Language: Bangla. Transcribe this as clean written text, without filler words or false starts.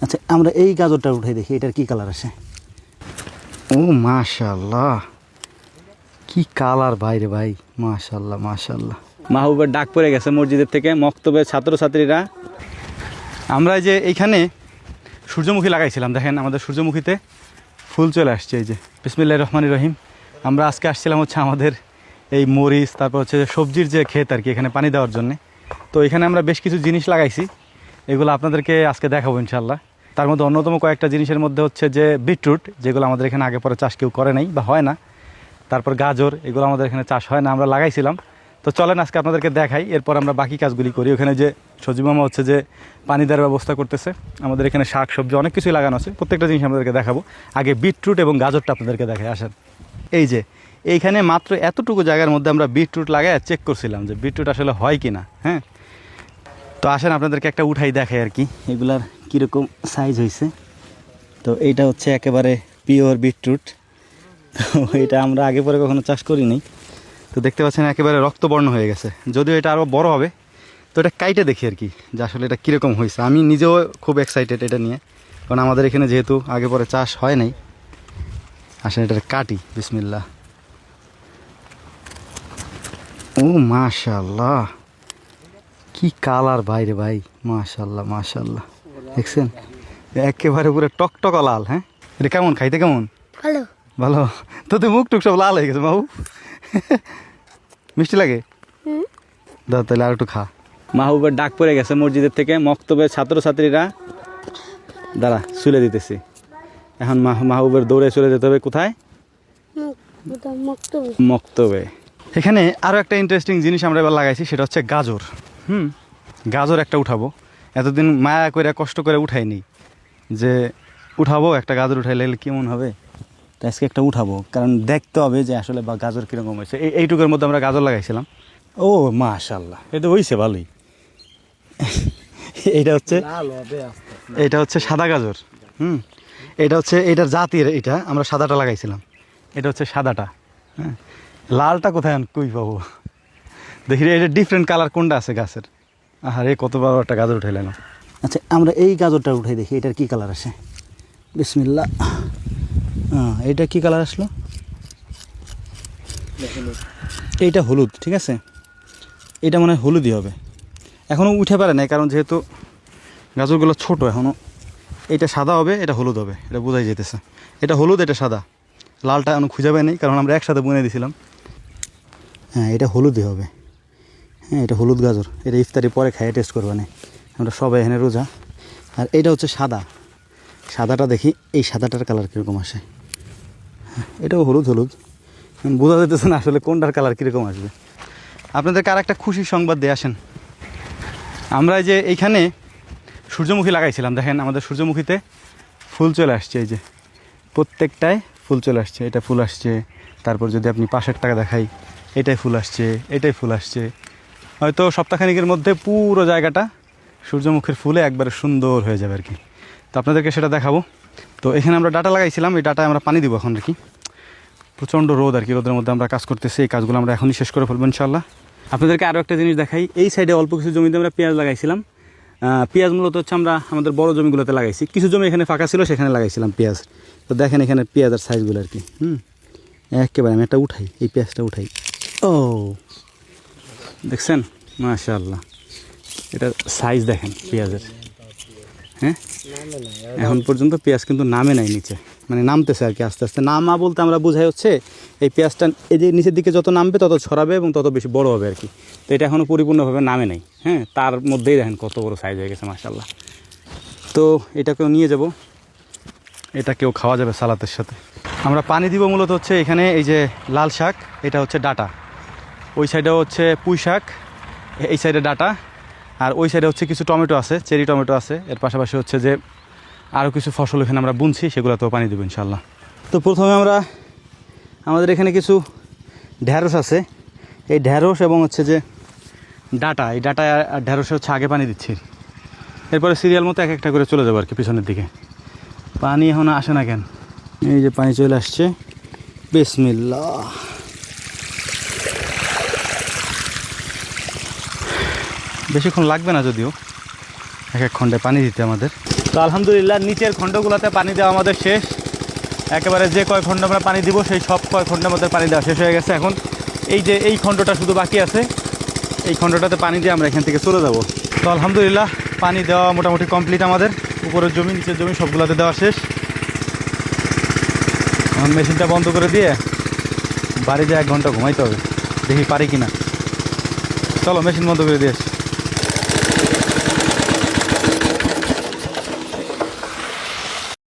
আচ্ছা আমরা এই গাজরটা উঠাই দেখি এটার কি কালার আসে। ও মাশাআল্লাহ, কি কালার ভাই রে ভাই, মাশাআল্লাহ মাশাআল্লাহ। মাহবুবের ডাক পড়ে গেছে মসজিদের থেকে, মক্তবের ছাত্রছাত্রীরা। আমরা এই যে এইখানে সূর্যমুখী লাগাইছিলাম, দেখেন আমাদের সূর্যমুখীতে ফুল চলে আসছে। এই যে বিসমিল্লাহির রহমানির রহিম। আমরা আজকে আসছিলাম হচ্ছে আমাদের এই মরিচ, তারপর হচ্ছে সবজির যে ক্ষেত আর কি, এখানে পানি দেওয়ার জন্যে। তো এখানে আমরা বেশ কিছু জিনিস লাগাইছি, এগুলো আপনাদেরকে আজকে দেখাবো ইনশাল্লাহ। তার মধ্যে অন্যতম কয়েকটা জিনিসের মধ্যে হচ্ছে যে বিটরুট, যেগুলো আমাদের এখানে আগে পরে চাষ কেউ করে নাই বা হয় না। তারপর গাজর, এগুলো আমাদের এখানে চাষ হয় না, আমরা লাগাইছিলাম। তো চলেন আজকে আপনাদেরকে দেখাই, এরপর আমরা বাকি কাজগুলি করি। ওখানে যে সজীব মামা হচ্ছে যে পানি দেওয়ার ব্যবস্থা করতেছে। আমাদের এখানে শাক সবজি অনেক কিছুই লাগানো আছে, প্রত্যেকটা জিনিস আপনাদেরকে দেখাবো। আগে বিটরুট এবং গাজরটা আপনাদেরকে দেখাই, আসেন। এই যে এইখানে মাত্র এতটুকু জায়গার মধ্যে আমরা বিটরুট লাগাই চেক করছিলাম যে বিটরুট আসলে হয় কি না। হ্যাঁ, তো আসেন আপনাদেরকে একটা উঠাই দেখাই আর কি, এগুলার কীরকম সাইজ হয়েছে। তো এইটা হচ্ছে একেবারে পিওর বিটরুট। তো এটা আমরা আগে পরে কখনো চাষ করিনি। তো দেখতে পাচ্ছেন একেবারে রক্তবর্ণ হয়ে গেছে, যদিও এটা আরও বড় হবে। তো এটা কাইটে দেখি আর কি যে আসলে এটা কীরকম হয়েছে। আমি নিজেও খুব এক্সাইটেড এটা নিয়ে, কারণ আমাদের এখানে যেহেতু আগে পরে চাষ হয় নাই। আসেন এটা কাটি, বিসমিল্লাহ। ও মাশাআল্লাহ, কি কালার ভাই রে ভাই, মাশাআল্লাহ মাশাআল্লাহ। দেখছেন একেবারে পুরো টকটকা লাল। হ্যাঁ, এটা কেমন খাইতে, কেমন? ভালো ভালো। তো তুই মুখ টুক সব লাল হয়ে গেছে বাবু। মিষ্টি লাগে? দাও তাহলে আর একটু খা। মাহবুবের ডাক পড়ে গেছে মসজিদের থেকে, মক্তবের ছাত্রছাত্রীরা দাঁড়া চলে দিতেছি। এখন মাহবুবের দৌড়ে চলে যেতে হবে কোথায়? মক্তবে। এখানে আরও একটা ইন্টারেস্টিং জিনিস আমরা এবার লাগাইছি, সেটা হচ্ছে গাজর। গাজর একটা উঠাবো। এতদিন মায়া করে কষ্ট করে উঠাইনি, যে উঠাবো একটা গাজর উঠাইলে কেমন হবে। তো আজকে একটা উঠাবো, কারণ দেখতে হবে যে আসলে বা গাজর কীরকম হয়েছে। এইটুকুর মধ্যে আমরা গাজর লাগাইছিলাম। ও মাশাআল্লাহ, এটা হয়েছে ভালোই। এটা হচ্ছে সাদা গাজর। এটা হচ্ছে এটার জাতির, এটা আমরা সাদাটা লাগাইছিলাম। এটা হচ্ছে সাদাটা। হ্যাঁ, লালটা কোথায় কই পাবো? দেখি এটা ডিফারেন্ট কালার কোনটা আছে গাছের। আরে কত বড় একটা গাজর উঠাইলাম। আচ্ছা আমরা এই গাজরটা উঠাই দেখি এটার কি কালার আসে। বিসমিল্লাহ। এইটা কি কালার আসলো? এইটা হলুদ, ঠিক আছে। এটা মনে হয় হলুদই হবে। এখনও উঠে পারে না, কারণ যেহেতু গাজরগুলো ছোট এখনও। এটা সাদা হবে, এটা হলুদ হবে, এটা বোঝাই যেতেছে। এটা হলুদ, এটা সাদা। লালটা এখনও খুঁজে পাই নেই, কারণ আমরা একসাথে বুনে দিয়েছিলাম। হ্যাঁ, এটা হলুদই হবে। হ্যাঁ, এটা হলুদ গাজর। এটা ইফতারি পরে খাইয়ে টেস্ট করবো না, আমরা সবাই এখানে রোজা। আর এটা হচ্ছে সাদা। সাদাটা দেখি এই সাদাটার কালার কীরকম আসে। হ্যাঁ, এটাও হলুদ হলুদ, বোঝা যেতেছে না আসলে কোনটার কালার কীরকম আসবে। আপনাদেরকে আর একটা খুশির সংবাদ দিয়ে আসেন। আমরা এই যে এইখানে সূর্যমুখী লাগাইছিলাম, দেখেন আমাদের সূর্যমুখীতে ফুল চলে আসছে। এই যে প্রত্যেকটায় ফুল চলে আসছে, এটা ফুল আসছে। তারপর যদি আপনি পাশেরটাকে দেখাই, এটাই ফুল আসছে, এটাই ফুল আসছে। হয়তো সপ্তাহখানিকের মধ্যে পুরো জায়গাটা সূর্যমুখীর ফুলে একবারে সুন্দর হয়ে যাবে আর কি। তো আপনাদেরকে সেটা দেখাবো। তো এখানে আমরা ডাটা লাগাইছিলাম, এই ডাটায় আমরা পানি দিব এখন আর কি। প্রচণ্ড রোদ আর কি, রোদের মধ্যে আমরা কাজ করতেছি। এই কাজগুলো আমরা এখনই শেষ করে ফেলবো ইনশাল্লাহ। আপনাদেরকে আরও একটা জিনিস দেখাই, এই সাইডে অল্প কিছু জমিতে আমরা পেঁয়াজ লাগাইছিলাম। পেঁয়াজ মূলত হচ্ছে আমরা আমাদের বড় জমিগুলোতে লাগাইছি, কিছু জমি এখানে ফাঁকা ছিল সেখানে লাগাইছিলাম পেঁয়াজ। তো দেখেন এখানে পেঁয়াজের সাইজগুলো আর কি। একেবারে আমি একটা উঠাই, এই পেঁয়াজটা উঠাই। ও দেখছেন, মাশাআল্লাহ, এটার সাইজ দেখেন পেঁয়াজের। হ্যাঁ, এখন পর্যন্ত পেঁয়াজ কিন্তু নামে নাই নিচে, মানে নামতেছে আর কি আস্তে আস্তে। নামা বলতে আমরা বোঝাই হচ্ছে এই পেঁয়াজটা এই যে নিচের দিকে যত নামবে তত ছড়াবে এবং তত বেশি বড় হবে আর কি। তো এটা এখনও পরিপূর্ণভাবে নামে নাই। হ্যাঁ, তার মধ্যেই দেখেন কত বড় সাইজ হয়ে গেছে মাশাআল্লাহ। তো এটাকেও নিয়ে যাব, এটাকেও খাওয়া যাবে সালাতের সাথে। আমরা পানি দিব মূলত হচ্ছে এখানে এই যে লাল শাক, এটা হচ্ছে ডাটা। ওই সাইডেও হচ্ছে পুঁই শাক, এই সাইডে ডাটা। আর ওই সাইডে হচ্ছে কিছু টমেটো আছে, চেরি টমেটো আছে। এর পাশাপাশি হচ্ছে যে আরও কিছু ফসল এখানে আমরা বুনছি, সেগুলোতেও পানি দেবো ইনশাল্লাহ। তো প্রথমে আমরা আমাদের এখানে কিছু ঢ্যাঁড়স আছে, এই ঢ্যাঁড়স এবং হচ্ছে যে ডাটা, এই ডাটা আর ঢ্যাঁড়সে হচ্ছে আগে পানি দিচ্ছি। এরপরে সিরিয়াল মতো এক একটা করে চলে যাবো আর কি পিছনের দিকে। পানি এখন আসে না কেন, এই যে পানি চলে আসছে। বিসমিল্লাহ। বেশিক্ষণ লাগবে না যদিও, এক এক খণ্ডে পানি দিতে আমাদের। তো আলহামদুলিল্লাহ নিচের খণ্ডগুলোতে পানি দেওয়া আমাদের শেষ। একেবারে যে কয় খণ্ড আমরা পানি দিব সেই সব কয় খণ্ডের মধ্যে পানি দেওয়া শেষ হয়ে গেছে। এখন এই যে এই খণ্ডটা শুধু বাকি আছে, এই খণ্ডটাতে পানি দিয়ে আমরা এখান থেকে চলে যাব। তো আলহামদুলিল্লাহ পানি দেওয়া মোটামুটি কমপ্লিট আমাদের। উপরের জমি নিচের জমি সবগুলোতে দেওয়া শেষ। এখন মেশিনটা বন্ধ করে দিয়ে বাড়ি যেয়ে 1 ঘন্টা ঘুমাইতে হবে, দেখি পারি কিনা। চলো মেশিন বন্ধ করে দিয়ে আসি।